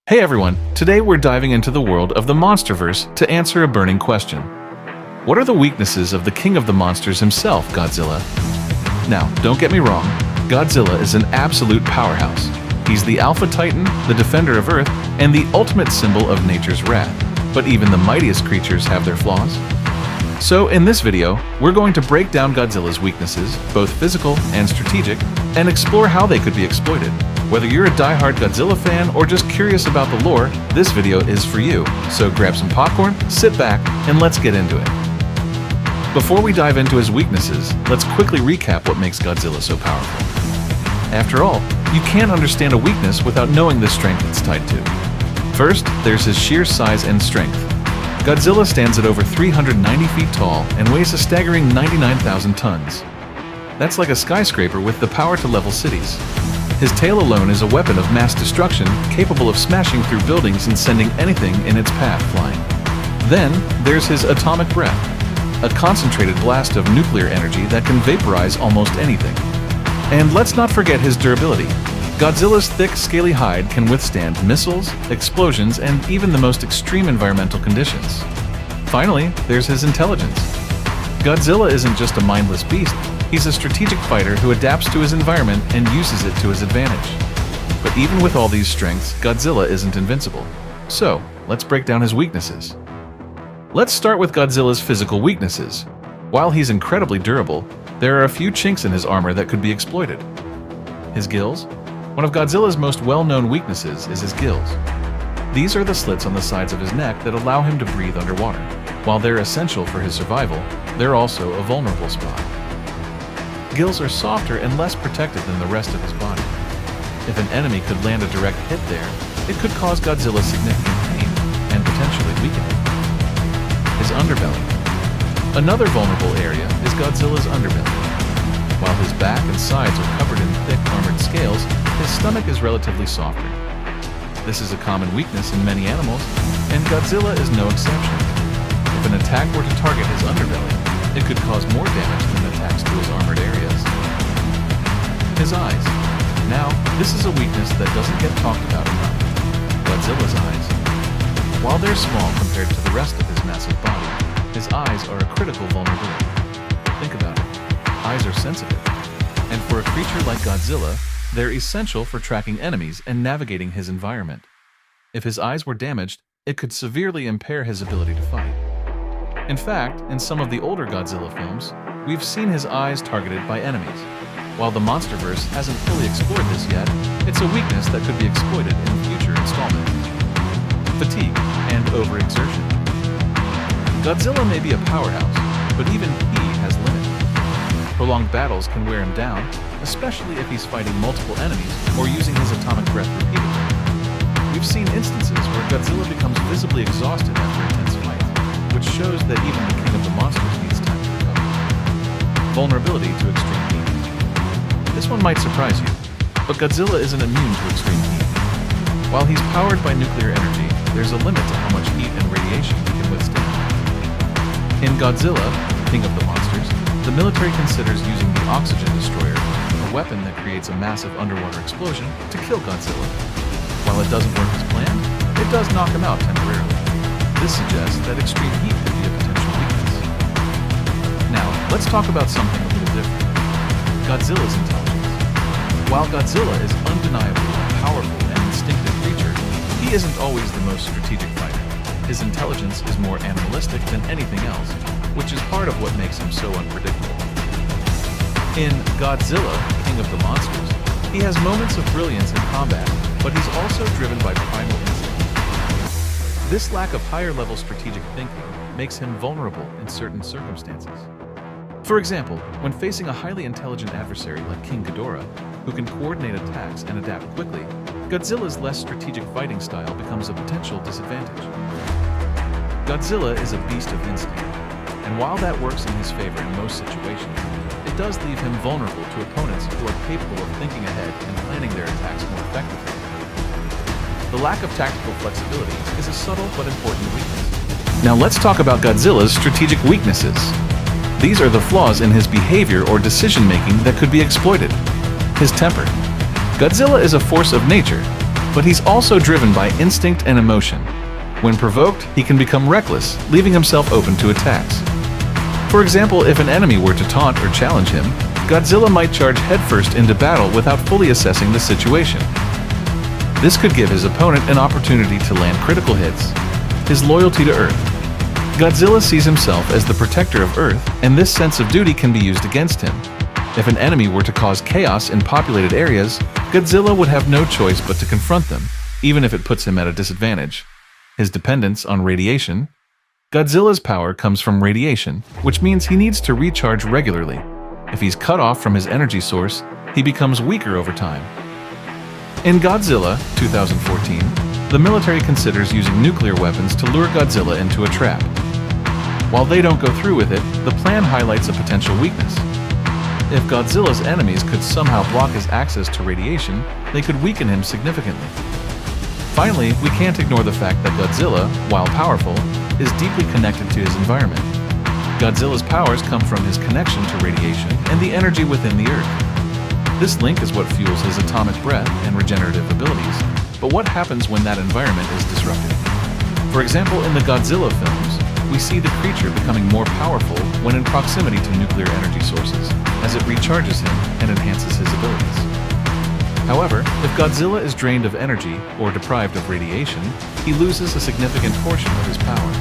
Hey everyone, today we're diving into the world of the Monsterverse to answer a burning question. What are the weaknesses of the king of the monsters himself, Godzilla? Now, don't get me wrong, Godzilla is an absolute powerhouse. He's the Alpha Titan, the defender of Earth, and the ultimate symbol of nature's wrath. But even the mightiest creatures have their flaws. So in this video, we're going to break down Godzilla's weaknesses, both physical and strategic, and explore how they could be exploited. Whether you're a die-hard Godzilla fan or just curious about the lore, this video is for you. So grab some popcorn, sit back, and let's get into it. Before we dive into his weaknesses, let's quickly recap what makes Godzilla so powerful. After all, you can't understand a weakness without knowing the strength it's tied to. First, there's his sheer size and strength. Godzilla stands at over 390 feet tall and weighs a staggering 99,000 tons. That's like a skyscraper with the power to level cities. His tail alone is a weapon of mass destruction, capable of smashing through buildings and sending anything in its path flying. Then, there's his atomic breath, a concentrated blast of nuclear energy that can vaporize almost anything. And let's not forget his durability. Godzilla's thick, scaly hide can withstand missiles, explosions, and even the most extreme environmental conditions. Finally, there's his intelligence. Godzilla isn't just a mindless beast. He's a strategic fighter who adapts to his environment and uses it to his advantage. But even with all these strengths, Godzilla isn't invincible. So, let's break down his weaknesses. Let's start with Godzilla's physical weaknesses. While he's incredibly durable, there are a few chinks in his armor that could be exploited. His gills? One of Godzilla's most well-known weaknesses is his gills. These are the slits on the sides of his neck that allow him to breathe underwater. While they're essential for his survival, they're also a vulnerable spot. Gills are softer and less protected than the rest of his body. If an enemy could land a direct hit there, it could cause Godzilla significant pain and potentially weaken him. His underbelly. Another vulnerable area is Godzilla's underbelly. While his back and sides are covered in thick armored scales, his stomach is relatively softer. This is a common weakness in many animals, and Godzilla is no exception. If an attack were to target his underbelly, it could cause more damage than attacks to his armored areas. His eyes. Now, this is a weakness that doesn't get talked about enough. Godzilla's eyes. While they're small compared to the rest of his massive body, his eyes are a critical vulnerability. Think about it. Eyes are sensitive. And for a creature like Godzilla, they're essential for tracking enemies and navigating his environment. If his eyes were damaged, it could severely impair his ability to fight. In fact, in some of the older Godzilla films, we've seen his eyes targeted by enemies. While the Monsterverse hasn't fully explored this yet, it's a weakness that could be exploited in a future installment. Fatigue and overexertion. Godzilla may be a powerhouse, but even he has limits. Prolonged battles can wear him down, especially if he's fighting multiple enemies or using his atomic breath repeatedly. We've seen instances where Godzilla becomes visibly exhausted after intense fights, which shows that even the king of the monsters needs time to recover. Vulnerability to extreme heat. This one might surprise you, but Godzilla isn't immune to extreme heat. While he's powered by nuclear energy, there's a limit to how much heat and radiation he can withstand. In Godzilla, king of the monsters, the military considers using the oxygen destroyer, a weapon that creates a massive underwater explosion, to kill Godzilla. While it doesn't work as planned, it does knock him out temporarily. This suggests that extreme heat could be a potential weakness. Now, let's talk about something a little different. Godzilla's intelligence. While Godzilla is undeniably a powerful and instinctive creature, he isn't always the most strategic fighter. His intelligence is more animalistic than anything else, which is part of what makes him so unpredictable. In Godzilla, King of the Monsters, he has moments of brilliance in combat, but he's also driven by primal instinct. This lack of higher-level strategic thinking makes him vulnerable in certain circumstances. For example, when facing a highly intelligent adversary like King Ghidorah, who can coordinate attacks and adapt quickly, Godzilla's less strategic fighting style becomes a potential disadvantage. Godzilla is a beast of instinct, and while that works in his favor in most situations, it does leave him vulnerable to opponents who are capable of thinking ahead and planning their attacks more effectively. The lack of tactical flexibility is a subtle but important weakness. Now let's talk about Godzilla's strategic weaknesses. These are the flaws in his behavior or decision-making that could be exploited. His temper. Godzilla is a force of nature, but he's also driven by instinct and emotion. When provoked, he can become reckless, leaving himself open to attacks. For example, if an enemy were to taunt or challenge him, Godzilla might charge headfirst into battle without fully assessing the situation. This could give his opponent an opportunity to land critical hits. His loyalty to Earth. Godzilla sees himself as the protector of Earth, and this sense of duty can be used against him. If an enemy were to cause chaos in populated areas, Godzilla would have no choice but to confront them, even if it puts him at a disadvantage. His dependence on radiation. Godzilla's power comes from radiation, which means he needs to recharge regularly. If he's cut off from his energy source, he becomes weaker over time. In Godzilla 2014, the military considers using nuclear weapons to lure Godzilla into a trap. While they don't go through with it, the plan highlights a potential weakness. If Godzilla's enemies could somehow block his access to radiation, they could weaken him significantly. Finally, we can't ignore the fact that Godzilla, while powerful, is deeply connected to his environment. Godzilla's powers come from his connection to radiation and the energy within the Earth. This link is what fuels his atomic breath and regenerative abilities, but what happens when that environment is disrupted? For example, in the Godzilla films, we see the creature becoming more powerful when in proximity to nuclear energy sources, as it recharges him and enhances his abilities. However, if Godzilla is drained of energy or deprived of radiation, he loses a significant portion of his power.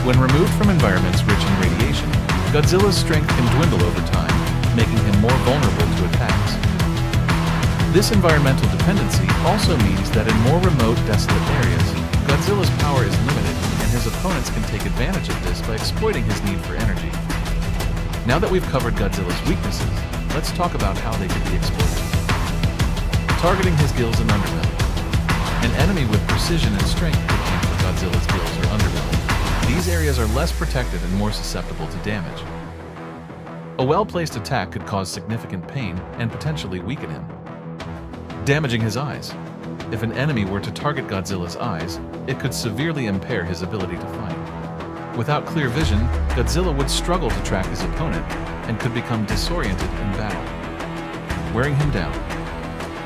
When removed from environments rich in radiation, Godzilla's strength can dwindle over time, making him more vulnerable to attacks. This environmental dependency also means that in more remote, desolate areas, Godzilla's power is limited, and his opponents can take advantage of this by exploiting his need for energy. Now that we've covered Godzilla's weaknesses, let's talk about how they can be exploited. Targeting his gills and underbelly. An enemy with precision and strength could aim for Godzilla's gills or underbelly. These areas are less protected and more susceptible to damage. A well-placed attack could cause significant pain and potentially weaken him. Damaging his eyes. If an enemy were to target Godzilla's eyes, it could severely impair his ability to fight. Without clear vision, Godzilla would struggle to track his opponent and could become disoriented in battle. Wearing him down.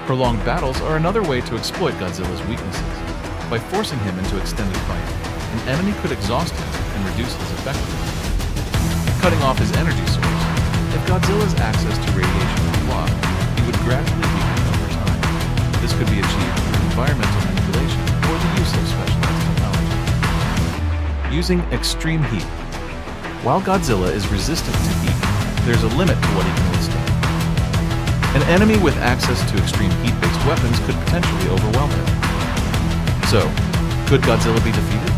Prolonged battles are another way to exploit Godzilla's weaknesses. By forcing him into extended fight, an enemy could exhaust him and reduce his effectiveness. Cutting off his energy source. If Godzilla's access to radiation was blocked, he would gradually weaken over time. This could be achieved through environmental manipulation or the use of specialized technology. Using extreme heat. While Godzilla is resistant to heat, there's a limit to what he can withstand. An enemy with access to extreme heat-based weapons could potentially overwhelm him. So, could Godzilla be defeated?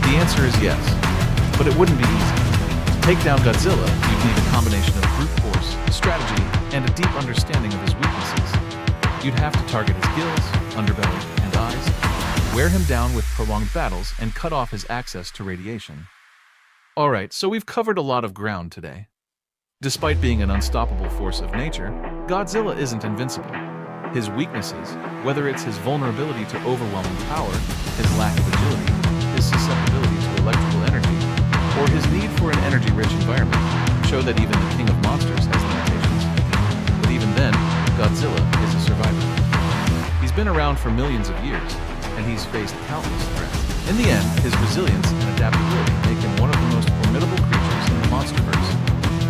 The answer is yes, but it wouldn't be easy. To take down Godzilla, you'd need a combination of brute force, strategy, and a deep understanding of his weaknesses. You'd have to target his gills, underbelly, and eyes, wear him down with prolonged battles, and cut off his access to radiation. Alright, so we've covered a lot of ground today. Despite being an unstoppable force of nature, Godzilla isn't invincible. His weaknesses, whether it's his vulnerability to overwhelming power, his lack of agility, his susceptibility to electrical energy, or his need for an energy-rich environment, show that even the king of monsters has limitations. But even then, Godzilla is a survivor. He's been around for millions of years, and he's faced countless threats. In the end, his resilience and adaptability make him one of the most formidable creatures in the Monsterverse.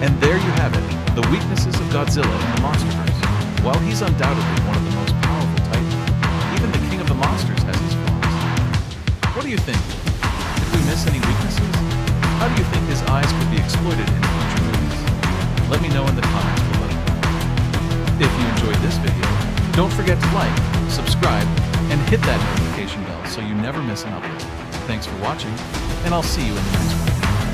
And there you have it, the weaknesses of Godzilla in the Monsterverse. While he's undoubtedly one of the most powerful titans, even the king of the monsters has his flaws. What do you think? Did we miss any weaknesses? How do you think his eyes could be exploited in future movies? Let me know in the comments below. If you enjoyed this video, don't forget to like, subscribe, and hit that notification bell so you never miss an upload. Thanks for watching, and I'll see you in the next one.